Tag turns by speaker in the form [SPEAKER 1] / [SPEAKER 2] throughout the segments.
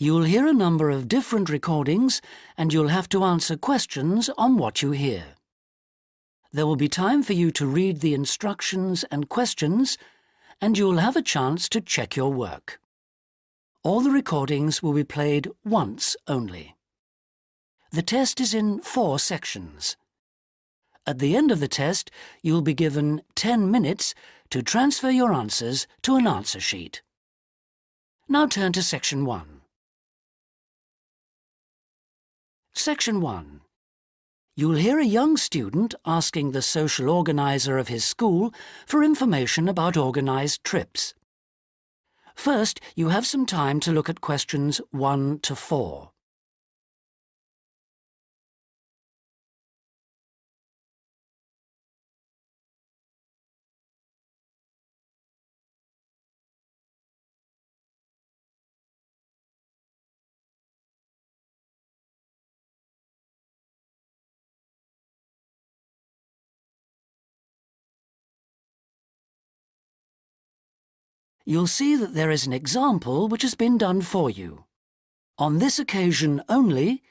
[SPEAKER 1] You'll hear a number of different recordings and you'll have to answer questions on what you hear. There will be time for you to read the instructions and questions, and you'll have a chance to check your work. All the recordings will be played once only. The test is in 4 sections. At the end of the test, you'll be given 10 minutes to transfer your answers to an answer sheet. Now turn to Section 1. Section 1. You'll hear a young student asking the social organizer of his school for information about organised trips. First, you have some time to look at questions 1 to 4. You'll see that there is an example which has been done for you. On this occasion only,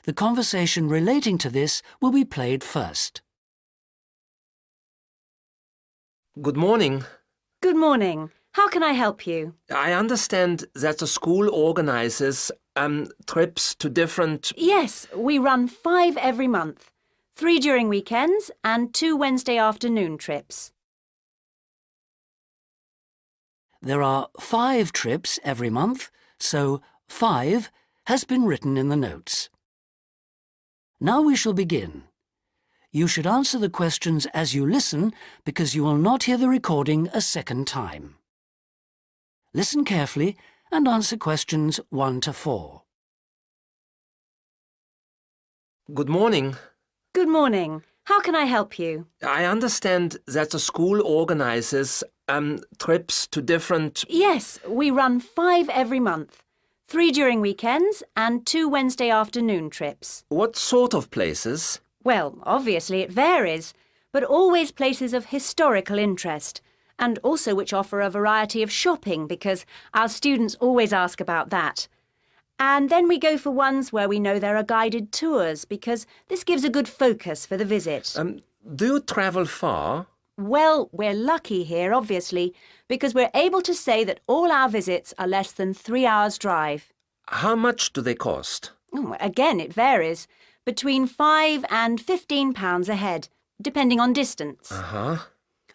[SPEAKER 1] the conversation relating to this will be played first.
[SPEAKER 2] Good morning.
[SPEAKER 3] Good morning. How can I help you?
[SPEAKER 2] I understand that the school organizes trips to different...
[SPEAKER 3] Yes, we run 5 every month. 3 during weekends and 2 Wednesday afternoon trips.
[SPEAKER 1] There are 5 trips every month, so 5 has been written in the notes. Now we shall begin. You should answer the questions as you listen because you will not hear the recording a second time. Listen carefully and answer questions 1 to 4.
[SPEAKER 2] Good morning.
[SPEAKER 3] Good morning. How can I help you?
[SPEAKER 2] I understand that the school organizes trips to different...
[SPEAKER 3] Yes, we run 5 every month. 3 during weekends and 2 Wednesday afternoon trips.
[SPEAKER 2] What sort of places?
[SPEAKER 3] Well, obviously it varies, but always places of historical interest, and also which offer a variety of shopping because our students always ask about that. And then we go for ones where we know there are guided tours because this gives a good focus for the visit.
[SPEAKER 2] Do you travel far?
[SPEAKER 3] Well, we're lucky here, obviously, because we're able to say that all our visits are less than 3 hours' drive.
[SPEAKER 2] How much do they cost?
[SPEAKER 3] Again, it varies. Between £5 and £15 a head, depending on distance.
[SPEAKER 2] Uh-huh.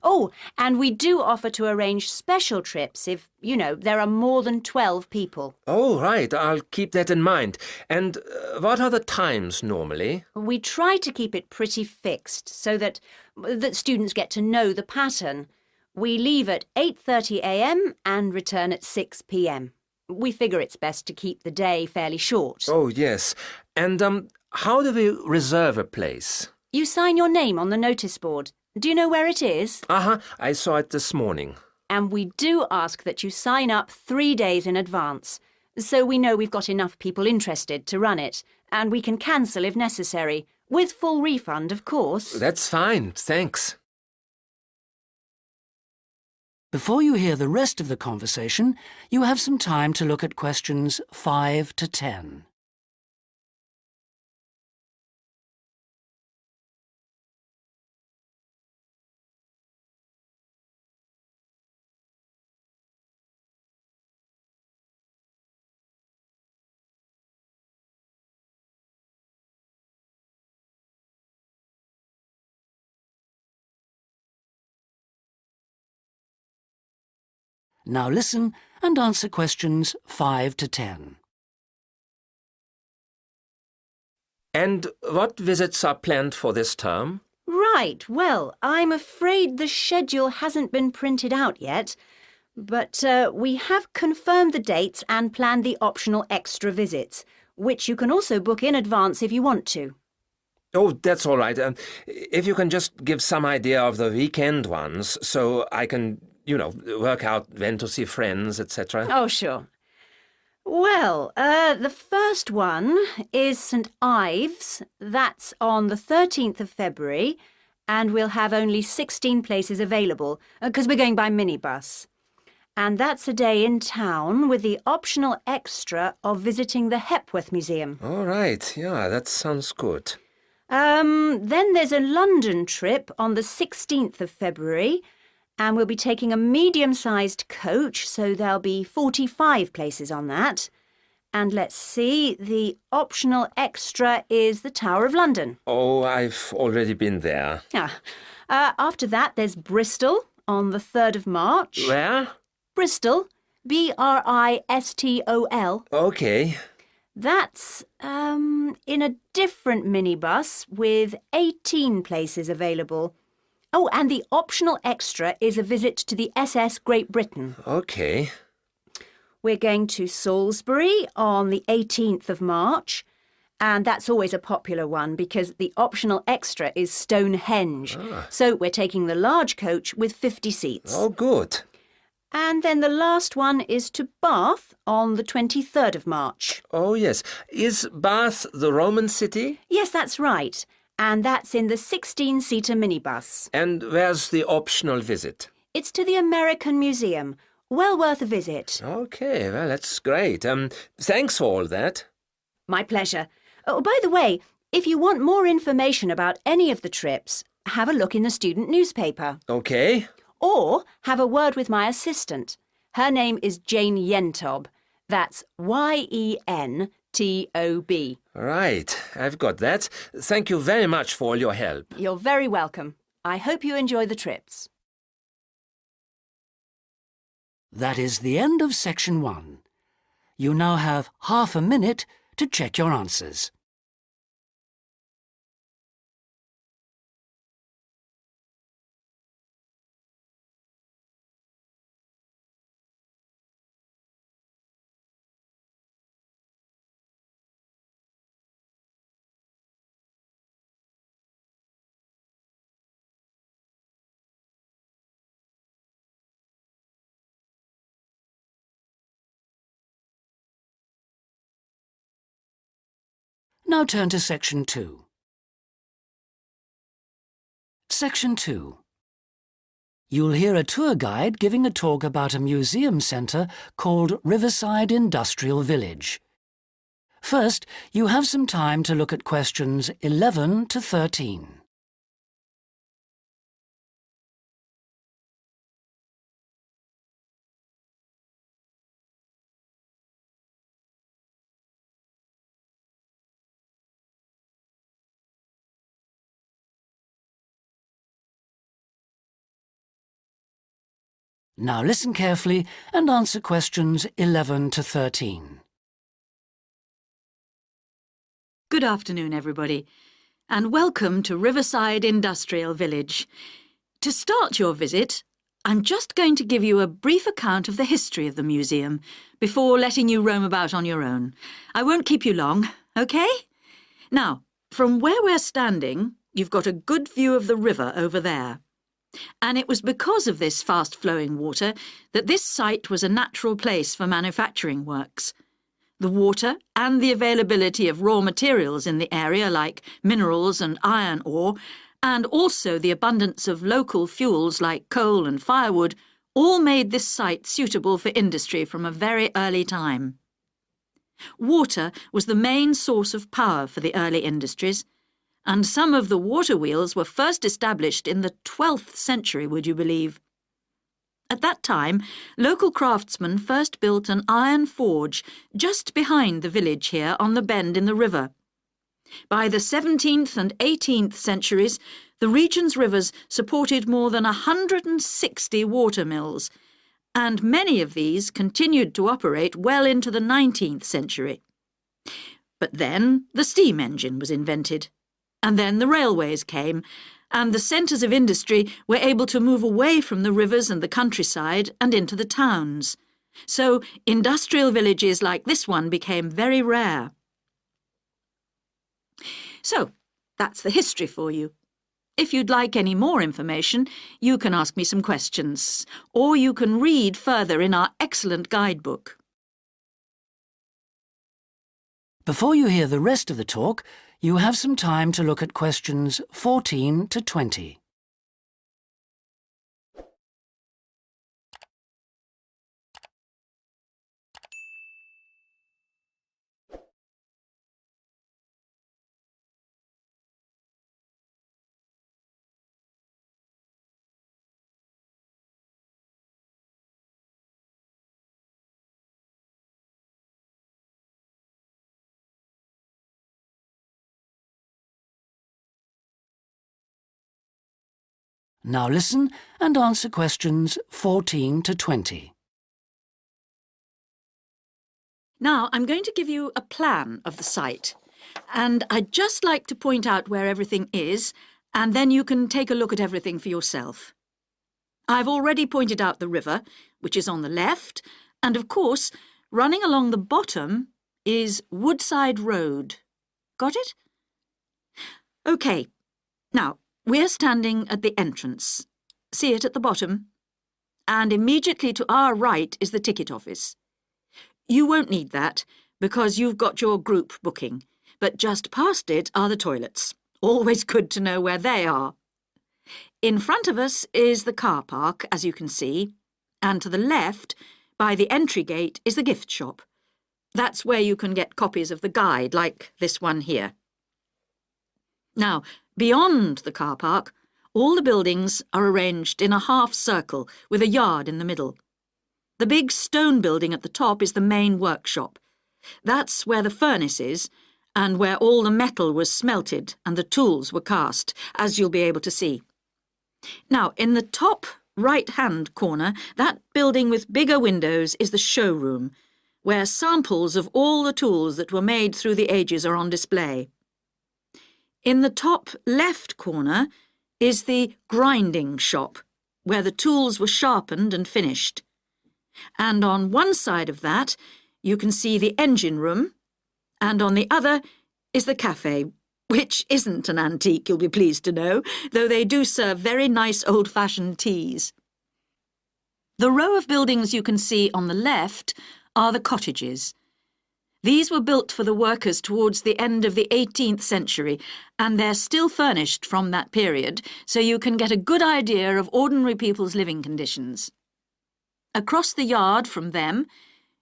[SPEAKER 3] Oh, and we do offer to arrange special trips if, there are more than 12 people.
[SPEAKER 2] Oh, right. I'll keep that in mind. And what are the times normally?
[SPEAKER 3] We try to keep it pretty fixed so that students get to know the pattern. We leave at 8:30 a.m. and return at 6 p.m. We figure it's best to keep the day fairly short.
[SPEAKER 2] Oh, yes. And how do we reserve a place?
[SPEAKER 3] You sign your name on the notice board. Do you know where it is?
[SPEAKER 2] Uh-huh. I saw it this morning.
[SPEAKER 3] And we do ask that you sign up 3 days in advance, so we know we've got enough people interested to run it, and we can cancel if necessary, with full refund, of course.
[SPEAKER 2] That's fine, thanks.
[SPEAKER 1] Before you hear the rest of the conversation, you have some time to look at questions 5 to 10. Now listen and answer questions 5 to 10.
[SPEAKER 2] And what visits are planned for this term?
[SPEAKER 3] Right, well, I'm afraid the schedule hasn't been printed out yet, but we have confirmed the dates and planned the optional extra visits, which you can also book in advance if you want to.
[SPEAKER 2] Oh, that's all right. If you can just give some idea of the weekend ones, so I can, work out when to see friends, etc.
[SPEAKER 3] Oh, sure. Well, the first one is St Ives. That's on the 13th of February, and we'll have only 16 places available, because we're going by minibus. And that's a day in town with the optional extra of visiting the Hepworth Museum.
[SPEAKER 2] All right, yeah, that sounds good.
[SPEAKER 3] Then there's a London trip on the 16th of February, and we'll be taking a medium-sized coach, so there'll be 45 places on that. And let's see, the optional extra is the Tower of London.
[SPEAKER 2] Oh, I've already been there.
[SPEAKER 3] After that, there's Bristol on the 3rd of March.
[SPEAKER 2] Where?
[SPEAKER 3] Bristol, Bristol.
[SPEAKER 2] Okay.
[SPEAKER 3] That's in a different minibus with 18 places available. Oh, and the optional extra is a visit to the SS Great Britain.
[SPEAKER 2] Okay.
[SPEAKER 3] We're going to Salisbury on the 18th of March, and that's always a popular one because the optional extra is Stonehenge. So we're taking the large coach with 50 seats.
[SPEAKER 2] Oh, good.
[SPEAKER 3] And then the last one is to Bath on the 23rd of March.
[SPEAKER 2] Oh, yes. Is Bath the Roman city?
[SPEAKER 3] Yes, that's right. And that's in the 16-seater minibus.
[SPEAKER 2] And where's the optional visit?
[SPEAKER 3] It's to the American Museum. Well worth a visit.
[SPEAKER 2] Okay, well, that's great. Thanks for all that.
[SPEAKER 3] My pleasure. Oh, by the way, if you want more information about any of the trips, have a look in the student newspaper.
[SPEAKER 2] Okay.
[SPEAKER 3] Or have a word with my assistant. Her name is Jane Yentob. That's Yentob.
[SPEAKER 2] Right, I've got that. Thank you very much for all your help.
[SPEAKER 3] You're very welcome. I hope you enjoy the trips.
[SPEAKER 1] That is the end of section 1. You now have half a minute to check your answers. Now turn to section 2. Section 2. You'll hear a tour guide giving a talk about a museum centre called Riverside Industrial Village. First, you have some time to look at questions 11 to 13. Now listen carefully and answer questions 11 to 13.
[SPEAKER 4] Good afternoon, everybody, and welcome to Riverside Industrial Village. To start your visit, I'm just going to give you a brief account of the history of the museum before letting you roam about on your own. I won't keep you long, OK? Now, from where we're standing, you've got a good view of the river over there. And it was because of this fast-flowing water that this site was a natural place for manufacturing works. The water and the availability of raw materials in the area like minerals and iron ore, and also the abundance of local fuels like coal and firewood, all made this site suitable for industry from a very early time. Water was the main source of power for the early industries, and some of the water wheels were first established in the 12th century, would you believe? At that time, local craftsmen first built an iron forge just behind the village here on the bend in the river. By the 17th and 18th centuries, the region's rivers supported more than 160 water mills, and many of these continued to operate well into the 19th century. But then the steam engine was invented. And then the railways came, and the centres of industry were able to move away from the rivers and the countryside and into the towns. So industrial villages like this one became very rare. So that's the history for you. If you'd like any more information, you can ask me some questions, or you can read further in our excellent guidebook.
[SPEAKER 1] Before you hear the rest of the talk, you have some time to look at questions 14 to 20. Now listen and answer questions 14 to 20.
[SPEAKER 4] Now, I'm going to give you a plan of the site, and I'd just like to point out where everything is, and then you can take a look at everything for yourself. I've already pointed out the river, which is on the left, and of course, running along the bottom is Woodside Road. Got it? OK. Now, we're standing at the entrance. See it at the bottom? And immediately to our right is the ticket office. You won't need that, because you've got your group booking, but just past it are the toilets. Always good to know where they are. In front of us is the car park, as you can see, and to the left, by the entry gate, is the gift shop. That's where you can get copies of the guide, like this one here. Now, beyond the car park, all the buildings are arranged in a half circle with a yard in the middle. The big stone building at the top is the main workshop. That's where the furnace is, and where all the metal was smelted and the tools were cast, as you'll be able to see. Now, in the top right-hand corner, that building with bigger windows is the showroom, where samples of all the tools that were made through the ages are on display. In the top left corner is the grinding shop, where the tools were sharpened and finished. And on one side of that, you can see the engine room, and on the other is the cafe, which isn't an antique, you'll be pleased to know, though they do serve very nice old-fashioned teas. The row of buildings you can see on the left are the cottages. These were built for the workers towards the end of the 18th century, and they're still furnished from that period, so you can get a good idea of ordinary people's living conditions. Across the yard from them,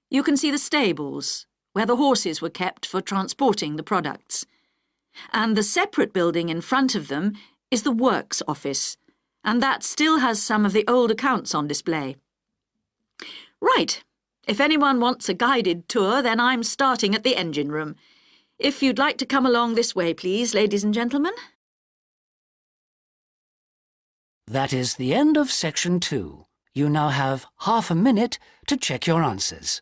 [SPEAKER 4] you can see the stables, where the horses were kept for transporting the products. And the separate building in front of them is the works office, and that still has some of the old accounts on display. Right. If anyone wants a guided tour, then I'm starting at the engine room. If you'd like to come along this way, please, ladies and gentlemen.
[SPEAKER 1] That is the end of section 2. You now have half a minute to check your answers.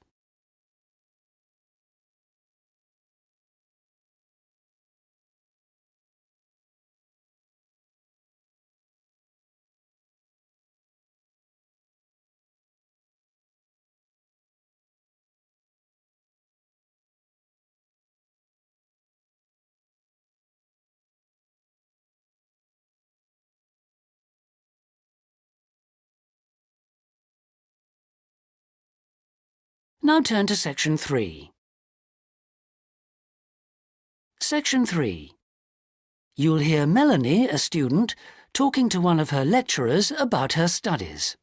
[SPEAKER 1] Now turn to section 3. Section 3. You'll hear Melanie, a student, talking to one of her lecturers about her studies.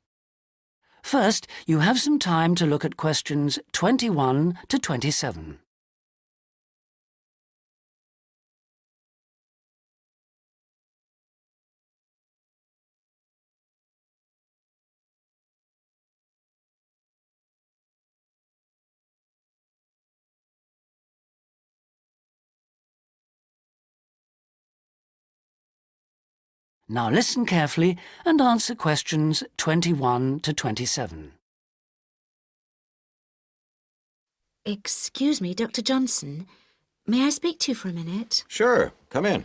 [SPEAKER 1] First, you have some time to look at questions 21 to 27. Now listen carefully and answer questions 21 to 27.
[SPEAKER 5] Excuse me, Dr. Johnson. May I speak to you for a minute?
[SPEAKER 6] Sure, come in.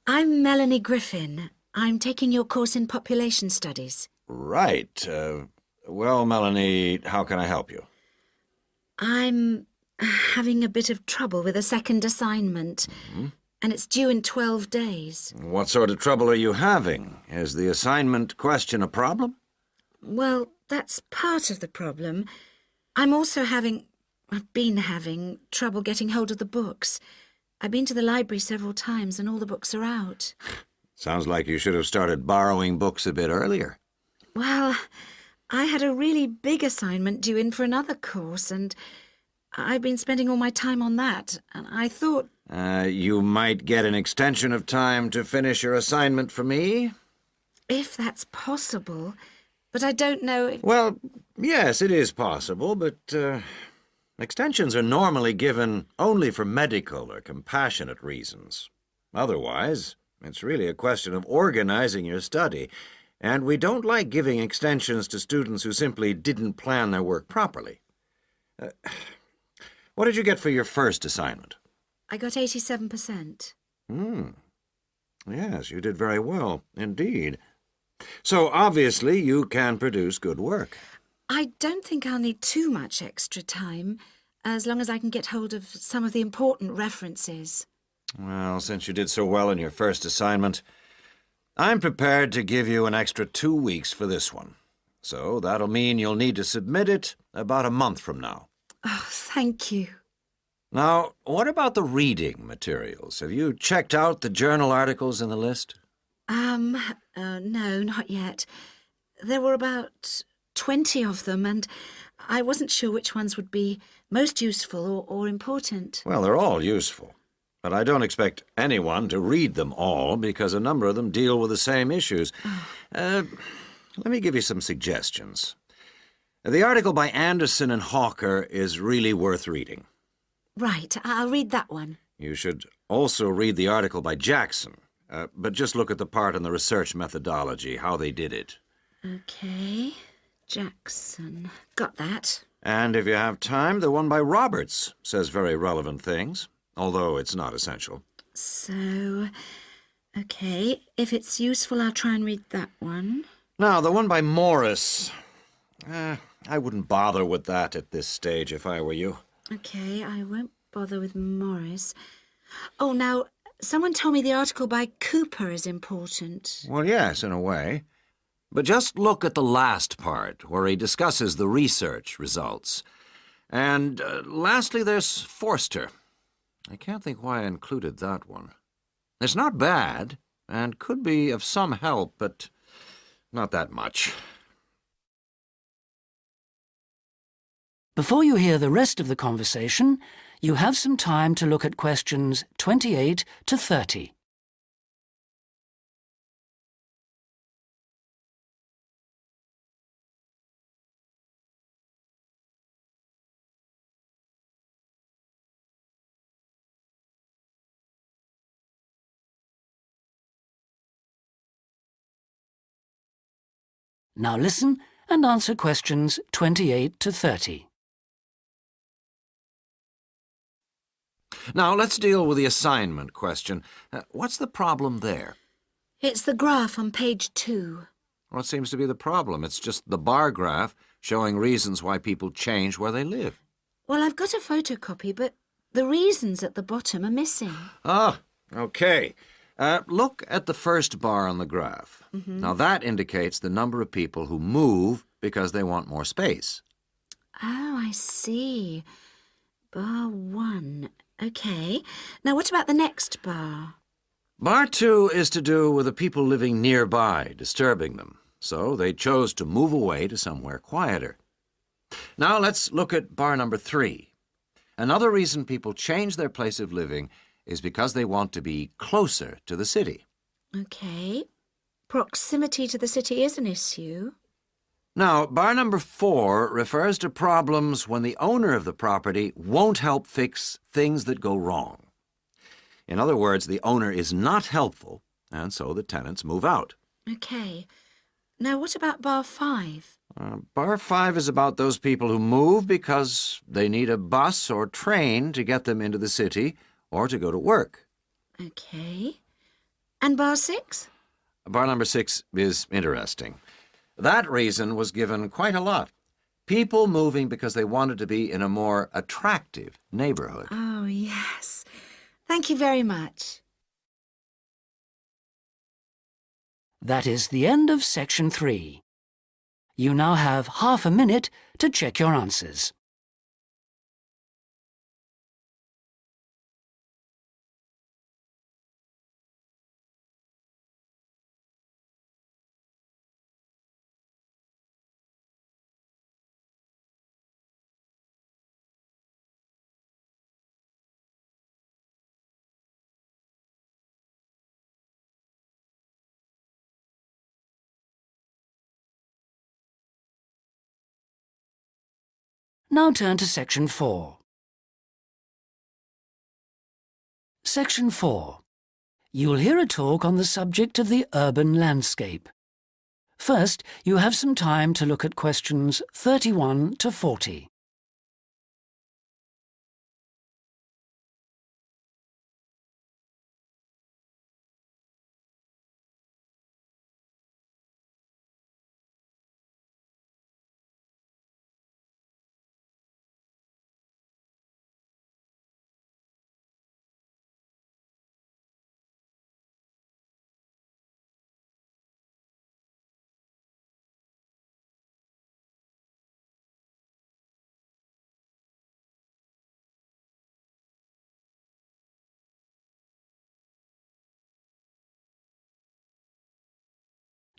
[SPEAKER 5] I'm Melanie Griffin. I'm taking your course in population studies.
[SPEAKER 6] Right. Well, Melanie, how can I help you?
[SPEAKER 5] I'm having a bit of trouble with a second assignment, and it's due in 12 days.
[SPEAKER 6] What sort of trouble are you having? Is the assignment question a problem?
[SPEAKER 5] Well, that's part of the problem. I've been having trouble getting hold of the books. I've been to the library several times and all the books are out.
[SPEAKER 6] Sounds like you should have started borrowing books a bit earlier.
[SPEAKER 5] Well, I had a really big assignment due in for another course, and I've been spending all my time on that, and I thought...
[SPEAKER 6] You might get an extension of time to finish your assignment for me?
[SPEAKER 5] If that's possible, but I don't know if...
[SPEAKER 6] Well, yes, it is possible, but extensions are normally given only for medical or compassionate reasons. Otherwise, It's really a question of organizing your study, and we don't like giving extensions to students who simply didn't plan their work properly. What did you get for your first assignment?
[SPEAKER 5] I got 87%.
[SPEAKER 6] Yes, you did very well, indeed. So, obviously, you can produce good work.
[SPEAKER 5] I don't think I'll need too much extra time, as long as I can get hold of some of the important references.
[SPEAKER 6] Well, since you did so well in your first assignment, I'm prepared to give you an extra 2 weeks for this one. So that'll mean you'll need to submit it about a month from now.
[SPEAKER 5] Oh, thank you.
[SPEAKER 6] Now, what about the reading materials? Have you checked out the journal articles in the list?
[SPEAKER 5] No, not yet. There were about 20 of them, and I wasn't sure which ones would be most useful or important.
[SPEAKER 6] Well, they're all useful. But I don't expect anyone to read them all because a number of them deal with the same issues. Let me give you some suggestions. The article by Anderson and Hawker is really worth reading.
[SPEAKER 5] Right, I'll read that one.
[SPEAKER 6] You should also read the article by Jackson, but just look at the part on the research methodology, how they did it.
[SPEAKER 5] Okay, Jackson. Got that.
[SPEAKER 6] And if you have time, the one by Roberts says very relevant things, although it's not essential.
[SPEAKER 5] So, okay, if it's useful, I'll try and read that one.
[SPEAKER 6] Now, the one by Morris, I wouldn't bother with that at this stage if I were you.
[SPEAKER 5] Okay, I won't bother with Morris. Oh, now, someone told me the article by Cooper is important.
[SPEAKER 6] Well, yes, in a way. But just look at the last part, where he discusses the research results. And lastly, there's Forster. I can't think why I included that one. It's not bad, and could be of some help, but not that much.
[SPEAKER 1] Before you hear the rest of the conversation, you have some time to look at questions 28 to 30. Now listen and answer questions 28 to 30.
[SPEAKER 6] Now, let's deal with the assignment question. What's the problem there?
[SPEAKER 5] It's the graph on page 2.
[SPEAKER 6] What seems to be the problem? It's just the bar graph showing reasons why people change where they live.
[SPEAKER 5] Well, I've got a photocopy, but the reasons at the bottom are missing.
[SPEAKER 6] Ah, okay. Look at the first bar on the graph. Now, that indicates the number of people who move because they want more space.
[SPEAKER 5] Oh, I see. Bar 1. Okay. Now, what about the next bar?
[SPEAKER 6] Bar 2 is to do with the people living nearby, disturbing them. So they chose to move away to somewhere quieter. Now, let's look at bar number 3. Another reason people change their place of living is because they want to be closer to the city.
[SPEAKER 5] Okay. Proximity to the city is an issue.
[SPEAKER 6] Now, bar number 4 refers to problems when the owner of the property won't help fix things that go wrong. In other words, the owner is not helpful, and so the tenants move out.
[SPEAKER 5] Okay. Now, what about bar 5?
[SPEAKER 6] Bar 5 is about those people who move because they need a bus or train to get them into the city or to go to work.
[SPEAKER 5] Okay. And bar 6?
[SPEAKER 6] Bar number 6 is interesting. That reason was given quite a lot. People moving because they wanted to be in a more attractive neighborhood.
[SPEAKER 5] Oh, yes. Thank you very much.
[SPEAKER 1] That is the end of section 3. You now have half a minute to check your answers. Now turn to section 4. Section 4. You'll hear a talk on the subject of the urban landscape. First, you have some time to look at questions 31 to 40.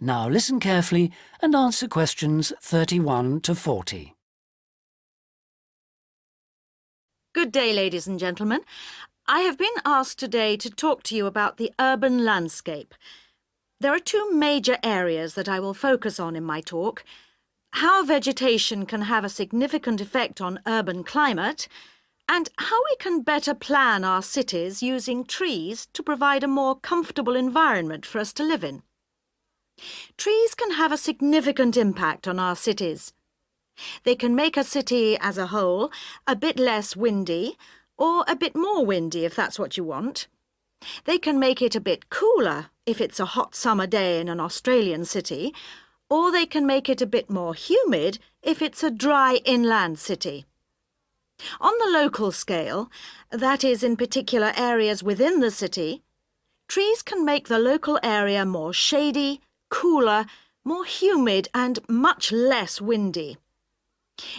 [SPEAKER 1] Now listen carefully and answer questions 31 to 40.
[SPEAKER 4] Good day, ladies and gentlemen. I have been asked today to talk to you about the urban landscape. There are two major areas that I will focus on in my talk: how vegetation can have a significant effect on urban climate, and how we can better plan our cities using trees to provide a more comfortable environment for us to live in. Trees can have a significant impact on our cities. They can make a city as a whole a bit less windy, or a bit more windy if that's what you want. They can make it a bit cooler if it's a hot summer day in an Australian city, or they can make it a bit more humid if it's a dry inland city. On the local scale, that is in particular areas within the city, trees can make the local area more shady, cooler, more humid and much less windy.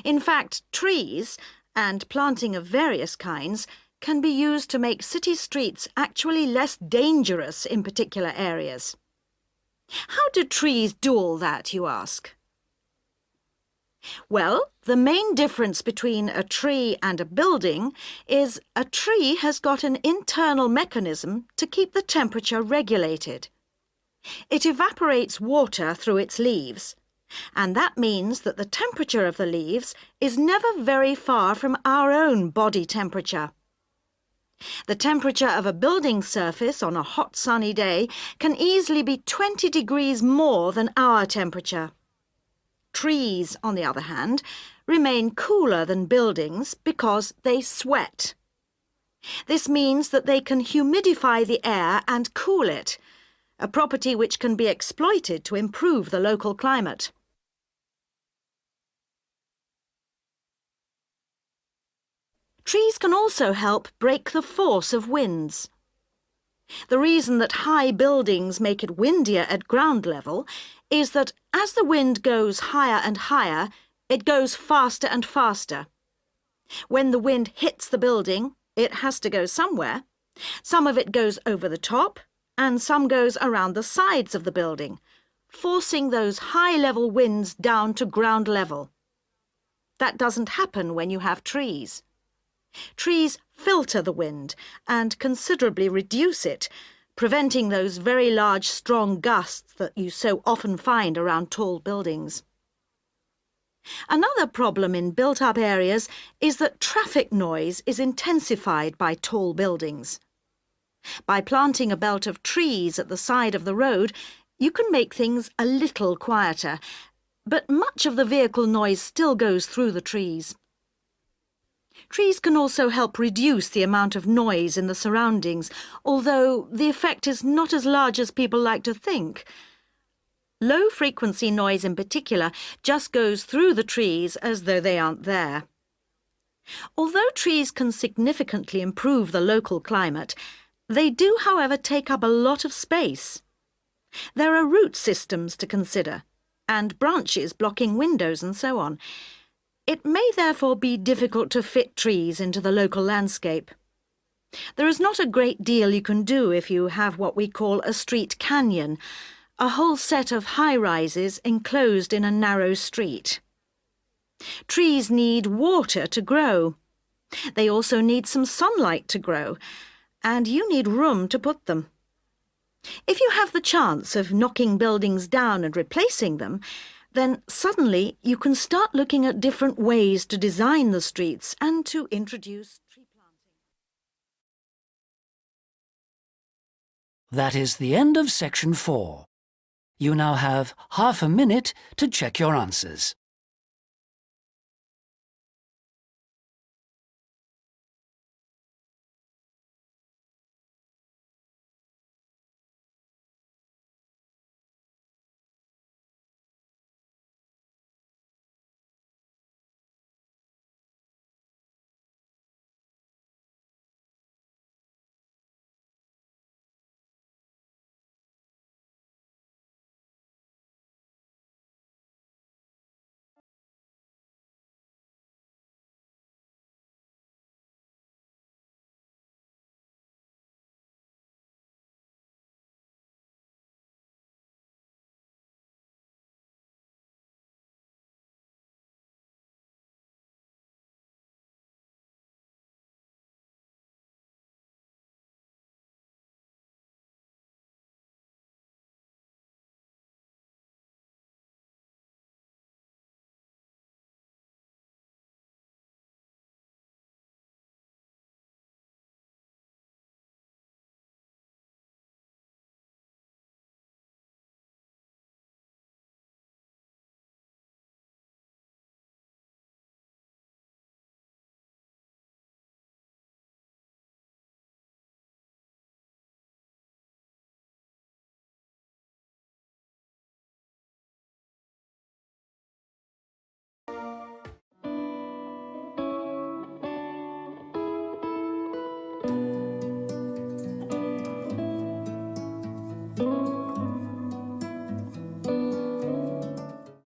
[SPEAKER 4] In fact, trees, and planting of various kinds, can be used to make city streets actually less dangerous in particular areas. How do trees do all that, you ask? Well, the main difference between a tree and a building is a tree has got an internal mechanism to keep the temperature regulated. It evaporates water through its leaves, and that means that the temperature of the leaves is never very far from our own body temperature. The temperature of a building surface on a hot sunny day can easily be 20 degrees more than our temperature. Trees, on the other hand, remain cooler than buildings because they sweat. This means that they can humidify the air and cool it, a property which can be exploited to improve the local climate. Trees can also help break the force of winds. The reason that high buildings make it windier at ground level is that as the wind goes higher and higher, it goes faster and faster. When the wind hits the building, it has to go somewhere. Some of it goes over the top, and some goes around the sides of the building, forcing those high-level winds down to ground level. That doesn't happen when you have trees. Trees filter the wind and considerably reduce it, preventing those very large, strong gusts that you so often find around tall buildings. Another problem in built-up areas is that traffic noise is intensified by tall buildings. By planting a belt of trees at the side of the road, you can make things a little quieter, but much of the vehicle noise still goes through the trees. Trees can also help reduce the amount of noise in the surroundings, although the effect is not as large as people like to think. Low-frequency noise in particular just goes through the trees as though they aren't there. Although trees can significantly improve the local climate, they do, however, take up a lot of space. There are root systems to consider, and branches blocking windows and so on. It may therefore be difficult to fit trees into the local landscape. There is not a great deal you can do if you have what we call a street canyon, a whole set of high-rises enclosed in a narrow street. Trees need water to grow. They also need some sunlight to grow, and you need room to put them. If you have the chance of knocking buildings down and replacing them, then suddenly you can start looking at different ways to design the streets and to introduce tree planting.
[SPEAKER 1] That is the end of section 4. You now have half a minute to check your answers.